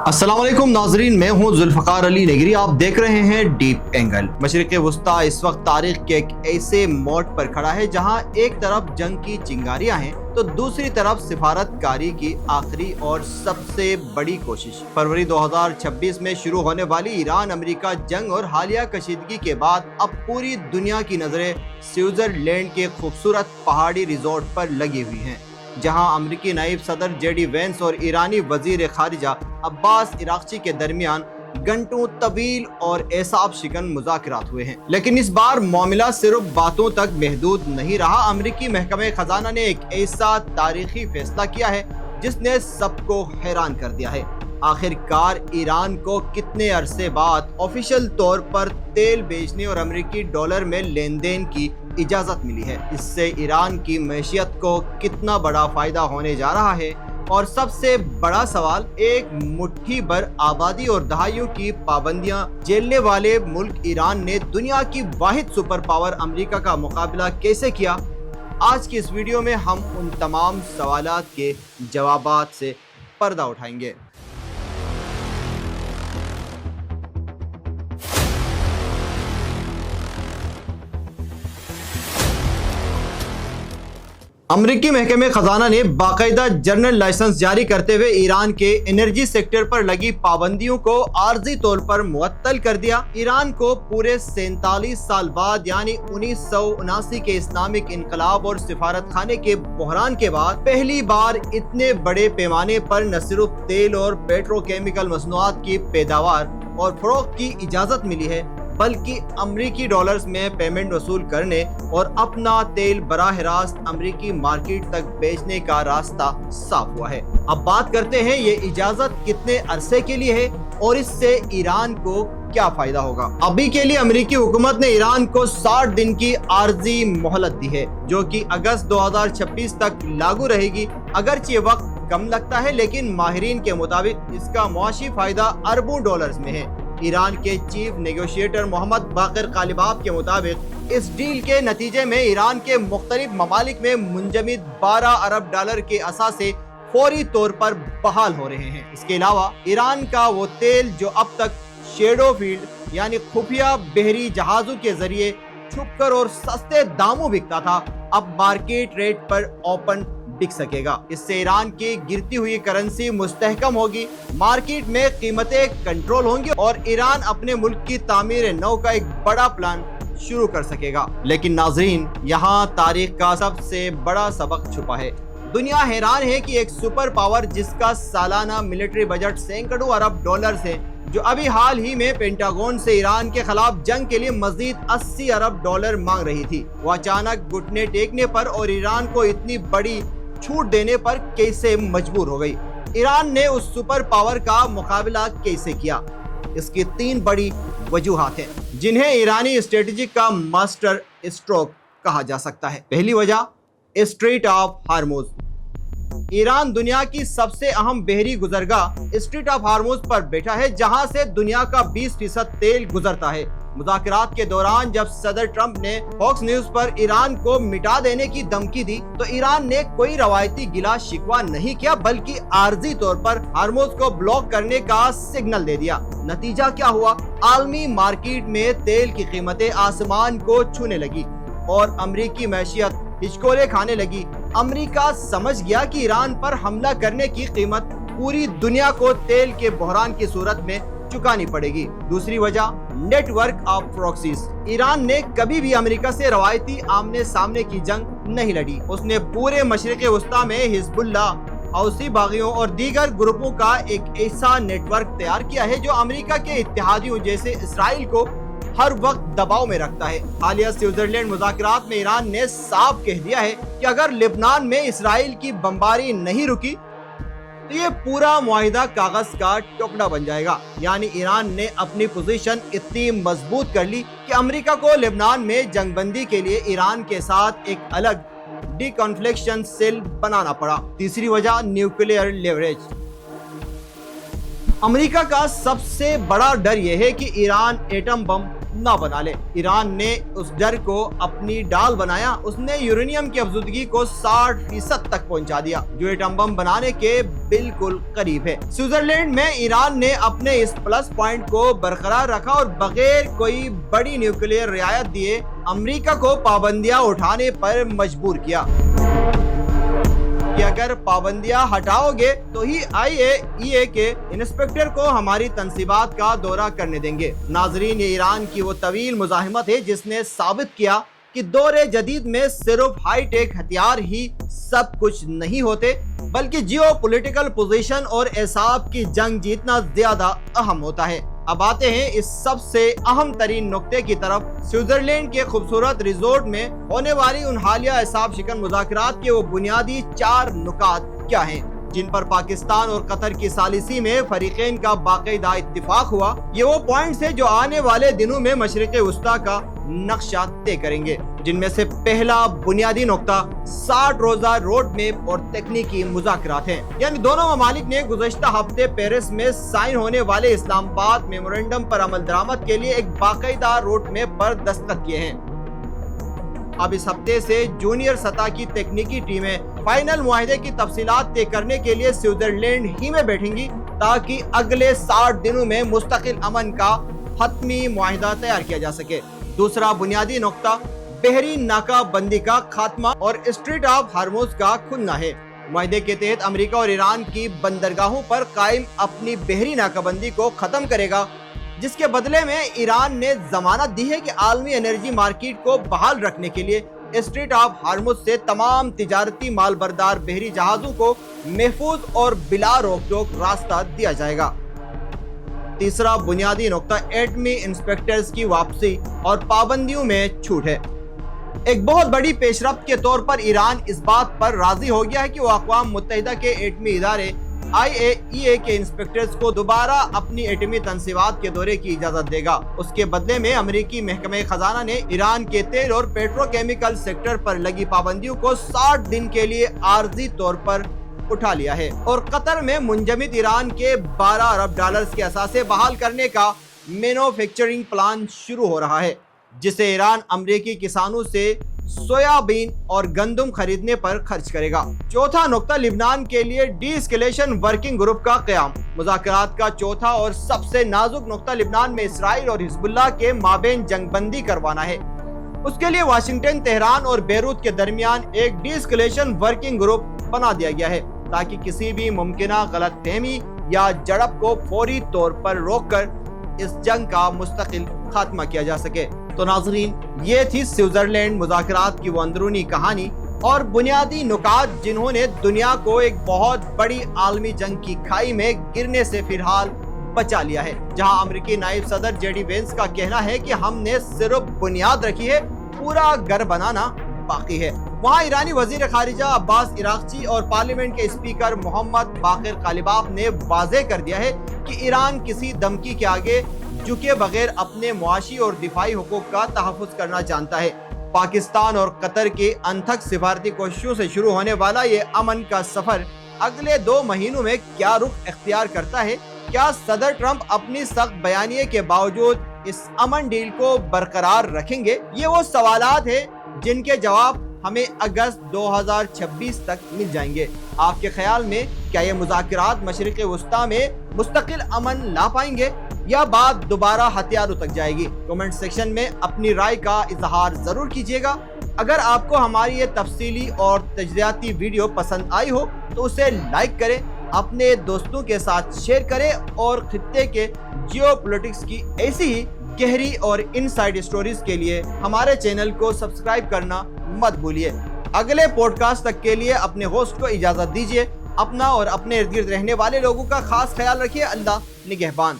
अस्सलाम वालेकुम नाजरीन, मैं हूं जुल्फकार अली नेगरी। आप देख रहे हैं डीप एंगल। मशरिक़ वस्ता इस वक्त तारीख के एक ऐसे मोड़ पर खड़ा है जहां एक तरफ जंग की चिंगारियां हैं तो दूसरी तरफ सिफारतकारी की आखिरी और सबसे बड़ी कोशिश। फरवरी 2026 में शुरू होने वाली ईरान अमेरिका जंग और हालिया कशीदगी के बाद अब पूरी दुनिया की नजरें स्विट्जरलैंड के खूबसूरत पहाड़ी रिजॉर्ट पर लगी हुई हैं, जहां अमेरिकी नायब सदर जेडी वेंस और ईरानी वजीर खारिजा अब्बास इराक्ची के दरमियान घंटों तवील और एसाब शिकन मुज़ाकरात हुए हैं। लेकिन इस बार मामला सिर्फ बातों तक महदूद नहीं रहा। अमेरिकी महकमे खजाना ने एक ऐसा तारीखी फैसला किया है जिसने सबको हैरान कर दिया है। आखिरकार ईरान को कितने अरसे बाद ऑफिशियल तौर पर तेल बेचने और अमेरिकी डॉलर में लेन देन की इजाजत मिली है। इससे ईरान की मैशियत को कितना बड़ा फायदा होने जा रहा है, और सबसे बड़ा सवाल, एक मुट्ठी भर आबादी और दहाइयों की पाबंदियां झेलने वाले मुल्क ईरान ने दुनिया की वाहिद सुपर पावर अमेरिका का मुकाबला कैसे किया। आज की इस वीडियो में हम उन तमाम सवालात के जवाबात से पर्दा उठाएंगे। अमेरिकी महकमे खजाना ने बाकायदा जर्नल लाइसेंस जारी करते हुए ईरान के एनर्जी सेक्टर पर लगी पाबंदियों को आर्जी तौर पर मुअत्तल कर दिया। ईरान को पूरे 47 साल बाद यानी 1979 के इस्लामिक इनकलाब और सिफारत खाने के बहरान के बाद पहली बार इतने बड़े पैमाने पर न सिर्फ तेल और पेट्रोकेमिकल मसनूआत की पैदावार और फरोख्त की इजाजत मिली है, बल्कि अमरीकी डॉलर्स में पेमेंट वसूल करने और अपना तेल बराह रास्त अमरीकी मार्केट तक बेचने का रास्ता साफ हुआ है। अब बात करते हैं ये इजाजत कितने अरसे के लिए है और इससे ईरान को क्या फायदा होगा। अभी के लिए अमरीकी हुकूमत ने ईरान को 60 दिन की आर्जी मोहलत दी है, जो कि अगस्त 2026 तक लागू रहेगी। अगरचे ये वक्त कम लगता है, लेकिन माहिरीन के मुताबिक इसका मुआशी फायदा अरबों डॉलर्स में है। ईरान के चीफ नेगोशिएटर मोहम्मद बाक़िर कालिबाफ के मुताबिक इस डील के नतीजे में ईरान के मुख्तलिफ ममालिक में मुंजमिद 12 अरब डॉलर के असासे फौरी तौर पर बहाल हो रहे हैं। इसके अलावा ईरान का वो तेल जो अब तक शेडो फील्ड यानी खुफिया बहरी जहाजों के जरिए छुपकर और सस्ते दामों बिकता था, अब मार्केट रेट पर ओपन बिक सकेगा। इससे ईरान की गिरती हुई करेंसी मुस्तहकम होगी, मार्केट में कीमतें कंट्रोल होंगी और ईरान अपने मुल्क की तामीर नौ का एक बड़ा प्लान शुरू कर सकेगा। लेकिन नाजरीन, यहाँ तारीख का सबसे बड़ा सबक छुपा है। दुनिया हैरान है कि एक सुपर पावर जिसका सालाना मिलिट्री बजट सैकड़ों अरब डॉलर है, जो अभी हाल ही में पेंटागन से ईरान के खिलाफ जंग के लिए मजीद 80 अरब डॉलर मांग रही थी, वो अचानक घुटने टेकने पर और ईरान को इतनी बड़ी छूट देने पर कैसे मजबूर हो गई। ईरान ने उस सुपर पावर का मुकाबला कैसे किया। इसकी 3 बड़ी वजूहात हैं, जिन्हें ईरानी स्ट्रेटेजी का मास्टर स्ट्रोक कहा जा सकता है। पहली वजह, स्ट्रेट ऑफ हार्मुज। ईरान दुनिया की सबसे अहम बहरी गुजरगाह स्ट्रेट ऑफ हार्मुज पर बैठा है, जहां से दुनिया का 20% तेल गुजरता है। मुज़ाकरात के दौरान जब सदर ट्रंप ने फॉक्स न्यूज पर ईरान को मिटा देने की धमकी दी, तो ईरान ने कोई रवायती गिला शिकवा नहीं किया, बल्कि आर्जी तौर पर हार्मुज को ब्लॉक करने का सिग्नल दे दिया। नतीजा क्या हुआ? आलमी मार्केट में तेल की कीमतें आसमान को छूने लगी और अमरीकी मैशियत हिचकोले खाने लगी। अमेरिका समझ गया कि ईरान पर हमला करने की कीमत पूरी दुनिया को तेल के बहरान की सूरत में चुकानी पड़ेगी। दूसरी वजह, नेटवर्क ऑफ प्रॉक्सीज। ईरान ने कभी भी अमेरिका से रवायती आमने सामने की जंग नहीं लड़ी। उसने पूरे मशरिक़ वस्ता में हिजबुल्लाह, हौसी बागियों और दीगर ग्रुपों का एक ऐसा नेटवर्क तैयार किया है जो अमेरिका के इत्तेहादियों जैसे इसराइल को हर वक्त दबाव में रखता है। हालिया स्विट्जरलैंड मुज़ाकरात में ईरान ने साफ कह दिया है कि अगर लेबनान में इसराइल की बमबारी नहीं रुकी तो ये पूरा मुआहिदा कागज का टुकड़ा बन जाएगा। यानी ईरान ने अपनी पोजीशन इतनी मजबूत कर ली कि अमेरिका को लेबनान में जंगबंदी के लिए ईरान के साथ एक अलग डिकॉन्फ्लिक्शन सेल बनाना पड़ा। तीसरी वजह, न्यूक्लियर लेवरेज। अमेरिका का सबसे बड़ा डर यह है कि ईरान एटम बम نہ بنا لے۔ ایران نے اس ڈر کو اپنی ڈال بنایا، اس نے یورینیم کی افزودگی کو 60% تک پہنچا دیا، جو ایٹم بم بنانے کے بالکل قریب ہے۔ سوئٹزرلینڈ میں ایران نے اپنے اس پلس پوائنٹ کو برقرار رکھا اور بغیر کوئی بڑی نیوکلیئر رعایت دیے امریکہ کو پابندیاں اٹھانے پر مجبور کیا کہ اگر پابندیاں ہٹاؤ گے تو ہی IAEA کے انسپیکٹر کو ہماری تنصیبات کا دورہ کرنے دیں گے۔ ناظرین، یہ ایران کی وہ طویل مزاحمت ہے جس نے ثابت کیا کہ دور جدید میں صرف ہائی ٹیک ہتھیار ہی سب کچھ نہیں ہوتے، بلکہ جیو پولیٹیکل پوزیشن اور اعصاب کی جنگ جیتنا زیادہ اہم ہوتا ہے۔ اب آتے ہیں اس سب سے اہم ترین نقطے کی طرف۔ سوئٹزرلینڈ کے خوبصورت ریزورٹ میں ہونے والی ان حالیہ اعصاب شکن مذاکرات کے وہ بنیادی 4 نکات کیا ہیں جن پر پاکستان اور قطر کی ثالثی میں فریقین کا باقاعدہ اتفاق ہوا؟ یہ وہ پوائنٹس ہیں جو آنے والے دنوں میں مشرق وسطیٰ کا نقشہ طے کریں گے، جن میں سے پہلا بنیادی نقطہ 60 روزہ روڈ میپ اور تکنیکی مذاکرات ہیں۔ یعنی دونوں ممالک نے گزشتہ ہفتے پیرس میں سائن ہونے والے اسلام آباد میمورنڈم پر عمل درآمد کے لیے ایک باقاعدہ روڈ میپ پر دستخط کیے ہیں۔ اب اس ہفتے سے جونیئر سطح کی تکنیکی ٹیمیں فائنل معاہدے کی تفصیلات طے کرنے کے لیے سوئٹزرلینڈ ہی میں بیٹھیں گی تاکہ اگلے 60 دنوں میں مستقل امن کا حتمی معاہدہ تیار کیا جا سکے۔ دوسرا بنیادی نقطہ بحری ناکہ بندی کا خاتمہ اور اسٹریٹ آف ہارموز کا کھلنا ہے۔ معاہدے کے تحت امریکہ اور ایران کی بندرگاہوں پر قائم اپنی بحری ناکہ بندی کو ختم کرے گا، جس کے بدلے میں ایران نے ضمانت دی ہے کہ عالمی انرجی مارکیٹ کو بحال رکھنے کے لیے اسٹریٹ آف ہارموز سے تمام تجارتی مال بردار بحری جہازوں کو محفوظ اور بلا روک ٹوک راستہ دیا جائے گا۔ تیسرا بنیادی نقطہ ایٹمی انسپیکٹرز کی واپسی اور پابندیوں میں چھوٹ ہے۔ ایک بہت بڑی پیش رفت کے طور پر ایران اس بات پر راضی ہو گیا ہے کہ وہ اقوام متحدہ کے ایٹمی ادارے IAEA کے انسپیکٹرز کو دوبارہ اپنی ایٹمی تنصیبات کے دورے کی اجازت دے گا۔ اس کے بدلے میں امریکی محکمہ خزانہ نے ایران کے تیل اور پیٹرو کیمیکل سیکٹر پر لگی پابندیوں کو 60 دن کے لیے عارضی طور پر اٹھا لیا ہے، اور قطر میں منجمد ایران کے $12 ارب کے اثاثے بحال کرنے کا مینوفیکچرنگ پلان شروع ہو رہا ہے، جسے ایران امریکی کسانوں سے سویابین اور گندم خریدنے پر خرچ کرے گا۔ چوتھا نقطہ لبنان کے لیے ڈی اسکیلیشن ورکنگ گروپ کا قیام۔ مذاکرات کا چوتھا اور سب سے نازک نقطہ لبنان میں اسرائیل اور حزب اللہ کے مابین جنگ بندی کروانا ہے۔ اس کے لیے واشنگٹن، تہران اور بیروت کے درمیان ایک ڈی اسکیلیشن ورکنگ گروپ بنا دیا گیا ہے تاکہ کسی بھی ممکنہ غلط فہمی یا جھڑپ کو فوری طور پر روک کر اس جنگ کا مستقل خاتمہ کیا جا سکے۔ تو ناظرین، یہ تھی سوئٹزرلینڈ مذاکرات کی وہ اندرونی کہانی اور بنیادی نکات جنہوں نے دنیا کو ایک بہت بڑی عالمی جنگ کی کھائی میں گرنے سے فی الحال بچا لیا ہے، جہاں امریکی نائب صدر JD وینس کا کہنا ہے کہ ہم نے صرف بنیاد رکھی ہے، پورا گھر بنانا باقی ہے۔ وہاں ایرانی وزیر خارجہ عباس عراقچی اور پارلیمنٹ کے اسپیکر محمد باقر قالیباف نے واضح کر دیا ہے کہ ایران کسی دھمکی کے آگے جھکے بغیر اپنے معاشی اور دفاعی حقوق کا تحفظ کرنا جانتا ہے۔ پاکستان اور قطر کی انتھک سفارتی کوششوں سے شروع ہونے والا یہ امن کا سفر اگلے 2 مہینوں میں کیا رخ اختیار کرتا ہے؟ کیا صدر ٹرمپ اپنی سخت بیانیے کے باوجود اس امن ڈیل کو برقرار رکھیں گے؟ یہ وہ سوالات ہیں جن کے جواب ہمیں اگست 2026 تک مل جائیں گے۔ آپ کے خیال میں کیا یہ مذاکرات مشرق وسطیٰ میں مستقل امن لا پائیں گے یا بات دوبارہ ہتھیاروں تک جائے گی؟ کمنٹ سیکشن میں اپنی رائے کا اظہار ضرور کیجیے گا۔ اگر آپ کو ہماری یہ تفصیلی اور تجزیاتی ویڈیو پسند آئی ہو تو اسے لائک کریں، اپنے دوستوں کے ساتھ شیئر کریں اور خطے کے جیو پولیٹکس کی ایسی ہی گہری اور انسائیڈ سٹوریز کے لیے ہمارے چینل کو سبسکرائب کرنا مت بھولیے۔ اگلے پوڈ کاسٹ تک کے لیے اپنے ہوسٹ کو اجازت دیجیے۔ اپنا اور اپنے ارد گرد رہنے والے لوگوں کا خاص خیال رکھیے۔ اللہ نگہبان۔